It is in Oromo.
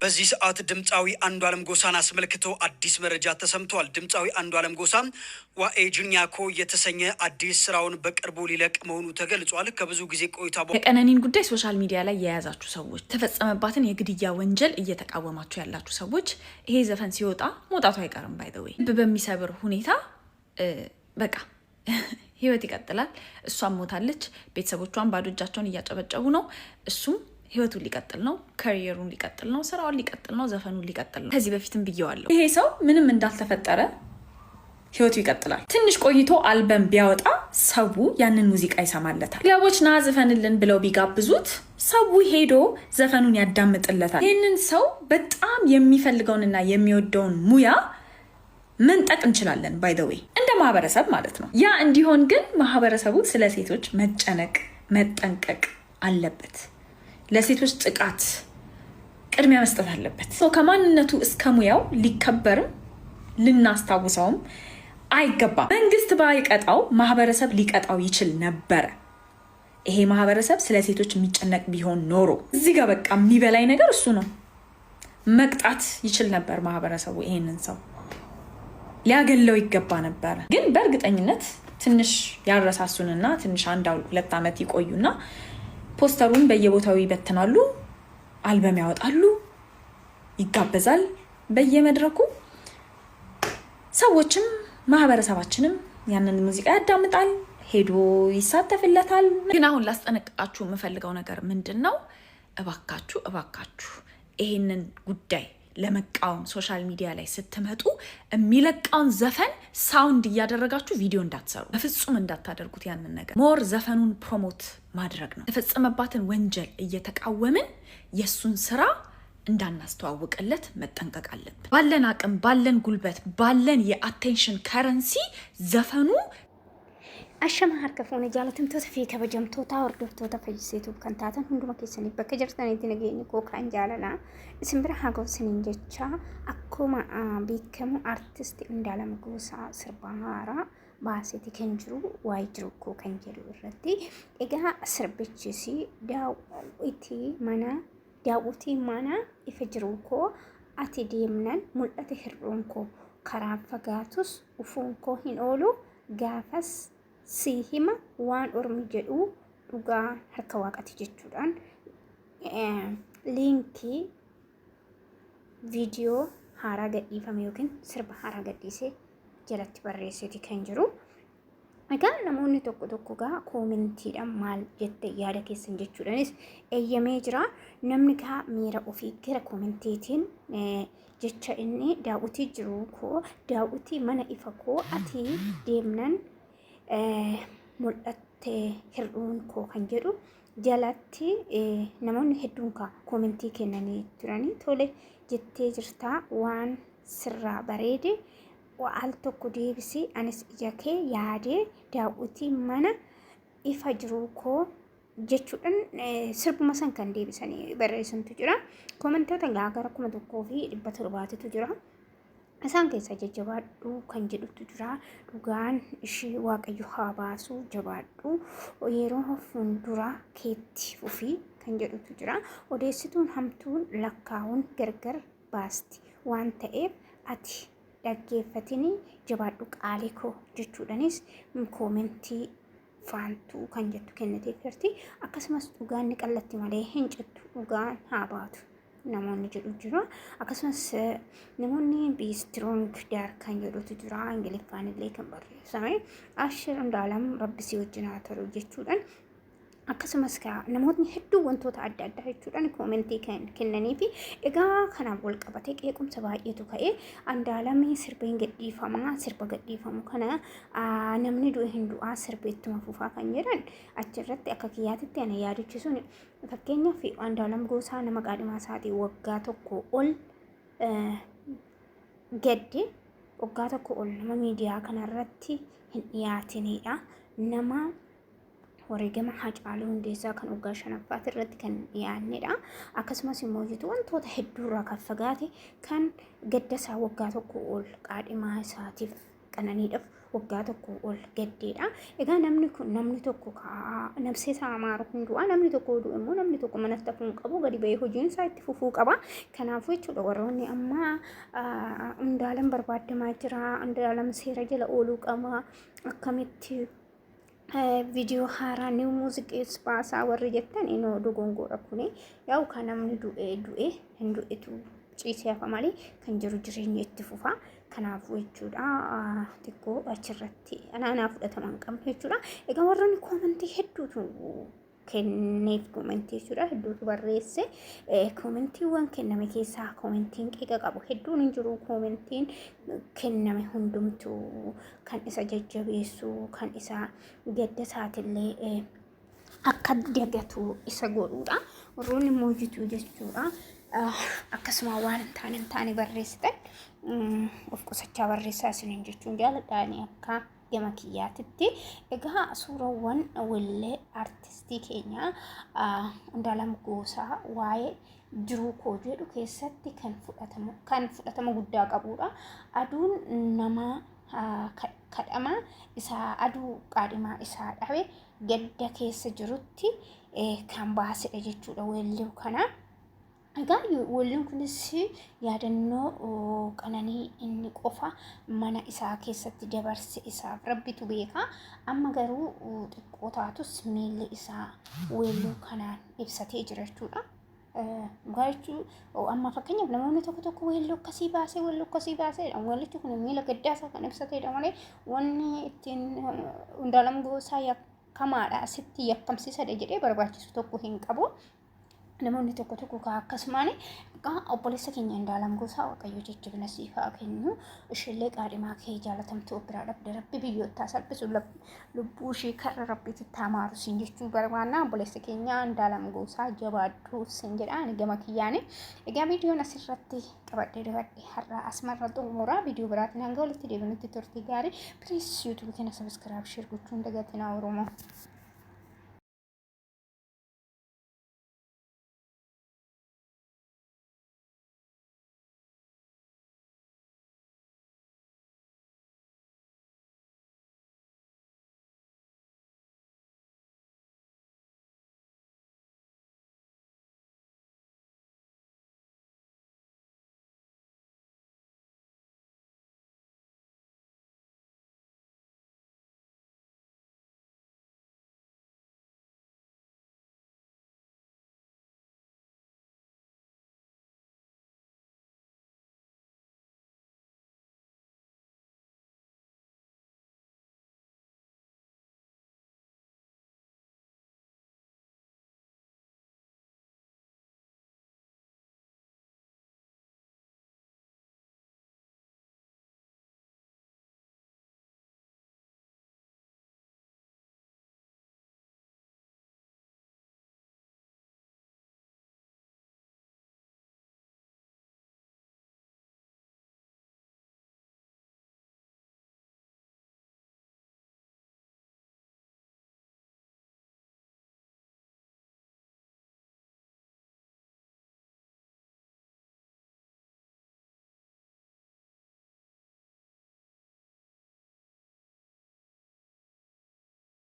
በዚህ ሰዓት ድምጻዊ አንዱዓለም ጎሳን አስመልክቶ አዲስ መረጃ ተሰምቷል። ድምጻዊ አንዱዓለም ጎሳ ዋኤጅኛኮ የተሰኘ አዲስ ስራውን በቅርቡ ሊለቅ መሆኑ ተገልጿል። ከብዙ ጊዜ ቆይታ የቀነኒን ጉዳይ ሶሻል ሚዲያ ላይ የያዛችሁ ሰዎች፣ ተፈጸመባትን የግድያ ወንጀል እየተቃወማችሁ ያላችሁ ሰዎች ይሄ ዘፈን ሲወጣ መውጣቱ አይቀርም። ባይ ዘ ዌይ በሚሰብር ሁኔታ በቃ ህይወት ይቀጥላል። እሷም ሞታለች። ቤተሰቦቿን ባዶ እጃቸውን እያጨበጨቡ ነው። እሱም ህይወቱን ሊቀጥል ነው፣ ካሪየሩን ሊቀጥል ነው፣ ስራውን ሊቀጥል ነው፣ ዘፈኑን ሊቀጥል ነው። ከዚህ በፊትም ብየዋለሁ። ይሄ ሰው ምንም እንዳልተፈጠረ ህይወቱ ይቀጥላል። ትንሽ ቆይቶ አልበም ቢያወጣ ሰው ያንን ሙዚቃ ይሰማለታል። ክለቦች ና ዘፈንልን ብለው ቢጋብዙት ሰው ሄዶ ዘፈኑን ያዳምጥለታል። ይህንን ሰው በጣም የሚፈልገውንና የሚወደውን ሙያ መንጠቅ እንችላለን። ባይ ዘ ዌይ እንደ ማህበረሰብ ማለት ነው። ያ እንዲሆን ግን ማህበረሰቡ ስለ ሴቶች መጨነቅ መጠንቀቅ አለበት። ለሴቶች ጥቃት ቅድሚያ መስጠት አለበት። ከማንነቱ እስከ ሙያው ሊከበርም ልናስታውሰውም አይገባም። መንግስት ባይቀጣው ማህበረሰብ ሊቀጣው ይችል ነበረ። ይሄ ማህበረሰብ ስለ ሴቶች የሚጨነቅ ቢሆን ኖሮ እዚህ ጋር በቃ የሚበላይ ነገር እሱ ነው። መቅጣት ይችል ነበር ማህበረሰቡ። ይሄንን ሰው ሊያገለው ይገባ ነበር። ግን በእርግጠኝነት ትንሽ ያረሳሱንና ትንሽ 1-2 ዓመት ይቆዩና ፖስተሩን በየቦታው ይበትናሉ፣ አልበም ያወጣሉ፣ ይጋበዛል በየመድረኩ። ሰዎችም ማህበረሰባችንም ያንን ሙዚቃ ያዳምጣል፣ ሄዶ ይሳተፍለታል። ግን አሁን ላስጠነቅቃችሁ የምፈልገው ነገር ምንድነው? እባካችሁ ይሄንን ጉዳይ ለመቃወም ሶሻል ሚዲያ ላይ ስትመጡ የሚለቃውን ዘፈን ሳውንድ እያደረጋችሁ ቪዲዮ እንዳትሰሩ፣ በፍጹም እንዳታደርጉት። ያንን ነገር ሞር ዘፈኑን ፕሮሞት ማድረግ ነው። የተፈጸመባትን ወንጀል እየተቃወምን የሱን ስራ እንዳናስተዋውቅለት መጠንቀቅ አለብን። ባለን አቅም፣ ባለን ጉልበት፣ ባለን የአቴንሽን ከረንሲ ዘፈኑ Ashama harka fuune jaalatamtoota fi kabajamtoota hordoftoota fayyisituuf kan taatan hunduma keessanii bakka jirtanitti nageenyi koo kan jaalalaa isin bira haa ga'u jecha akkuma beekamu artisti Andu'aalam Gosaa sirba haaraa baaseeti kan jiru waa'ee jiru koo kan jedhu irratti egaa sirbichis daawwitii mana ifa jiru koo ati deemnan mul'ate hir'uun koo karaa fagaatus ufuun koo hin oolu gaafas Sihima waan ormi jedhu dhugaa harka waaqati jechuudhaan linkii viidiyoo haaraa gadhiifame yookiin sirba haaraa gadhiisee jalatti barreessiti kan jiru. Egaa namoonni tokko gaa koomentiidhaan maal jette yaada keessan jechuudhaanis eeyyamee jira. Namni gaa miira ofii gara koomentiitiin jecha inni daawwitii jiru koo daawwitii mana ifa koo ati deemnan mul'atte hir'uun koo kan jedhu jalatti namoonni hedduun koomentii kennanii turanii tole jettee jirtaa waan sirraa bareede al tokko deebisi anis ija kee yaadee daawwitii mana ifa jiru koo jechuudhaan sirbuma san kan deebisanii barreessantu jira. Koomentoota gaagara 1,700tu jira. Isaan keessa jajjabaadhu kan jedhutu jira. Dhugaan ishii waaqayyo haa baasu jabaadhu yeroo fuuldura keetti fufii kan jedhutu jira. Odeessituun hamtuun lakkaa'uun gargar baasti waan ta'eef ati dhaggeeffatini jabaadhu qaalii koo jechuudhaanis koomentii faantuu kan jettu kennitee jirti. Akkasumas dhugaan ni qallatti malee hin cittu, dhugaan haa baatu namoonni jedhu jira. Akkasumas namoonni be strong dark kan jedhutu jira. Ingiliffaan illee kan barreeffame Ashir Andu'aalam rabbisii wajjin haa ta'u jechuudhaan. Akkasumas namoonni hedduu wantoota adda addaa jechuudhaan koomentii kennanii fi egaa kanaaf wal qabatee qeequmsa baay'eetu ka'ee Andu'aalam sirba gadhiifamu kana namni du'e hin du'aa sirbeettuma fufaa kan jedhan achirratti akka kiyyaatitti ana yaadachiisuun fakkeenyaaf Andu'aalam Gosaa nama qaadhimaa isaatii waggaa tokko ol gadde waggaa tokko ol nama miidiyaa kanarratti hin dhiyaatinidha. Nama wareegama Haacaaluu Hundeessaa kan waggaa 5ffaatti irratti kan dhiyaannedha. Akkasumas immoo wantoota hedduurraa kan fagaate kan gaddasaa waggaa tokko ol qaadhimaa isaatiif qananiidhaaf waggaa tokko ol gaddeedha. Egaa namni tokko nabsee isaa amaaru hundumaa namni tokko oduu immoo namni tokko manatti hafuu hin qabu gadi bahee hojiin isaa itti fufuu qaba. Kanaafuu jechuudha warroonni amma Andu'aalem barbaadamaa jira, Andu'aalem seera jala ooluu qaba akkamitti viidiyoo haaraa ni muuziqees baasaa warri jettan inoo dogongoodha kuni yaa'u kan namni du'e hin du'etu ciisee hafa malee kan jiru jireenya itti fufa. Kanaafuu jechuudha xiqqoo achirratti anaanaa fudhatama hin qabne jechuudha. Egaa warroonni koomentii hedduutu kenneef koomentii jechuudha hedduutu barreesse. Koomentiiwwan kenname keessaa koomentiin qiqa qabu hedduun hin jiru. Koomentiin kenname hundumtuu kan isa jajjabeessu kan isa gadda isaatillee akka dagatu isa godhuudha. Warroonni immoo jituu jechuudha akkasuma waan hin taane barreessitan of qusachaa barreessaa isiniin jechuun jaaladhaani akka gama kiyyaatitti. Egaa suurawwan wallee artistii keenya Andu'aalem Goosaa waa'ee jiruu koo jedhu keessatti kan fudhatama guddaa qabudha. Aduun nama kadhamaa isaa aduu qaadhimaa isaa dhabe gadda keessa jirutti kan baasedha jechuudha weelluu kana. Egaa weelluun kunis yaadannoo qananii inni qofa mana isaa keessatti dabarse isaaf rabbitu beeka. Amma garuu xiqqoo taatus miilli isaa weelluu kanaan ibsatee jira jechuudha. Gaachuu amma fakkeenyaaf namoonni tokko weelluu akkasii baasee weellichi kun miila gaddaa isaa kan ibsateedha malee wanni ittiin Andu'aalem Goosaa yakkamaadha asitti yakkamsiisadha jedhee barbaachisu tokko hin qabu. Namoonni tokko akkasumaan obboleessa keenya Andu'aalem Goosaa waaqayyo jajjabina siif haa kennu. Ishillee qaadhimaa kee jaalatamtuu biraa dhabde rabbi biyyoottaa salphisu lubbuu ishee karra rabbiitti taamaaru siin jechuu barbaanna. Obboleessa keenya Andu'aalem Goosaa jabaadhuu siin jedha ani gama kiyyaani. Egaa viidiyoon asirratti qabadhee dabadhe har'a asumarra xumuraa viidiyoo biraatiin hanga walitti deebinutti turtii gaarii. Please YouTube kana subscribe share gochuun dagatinaa Oromoo.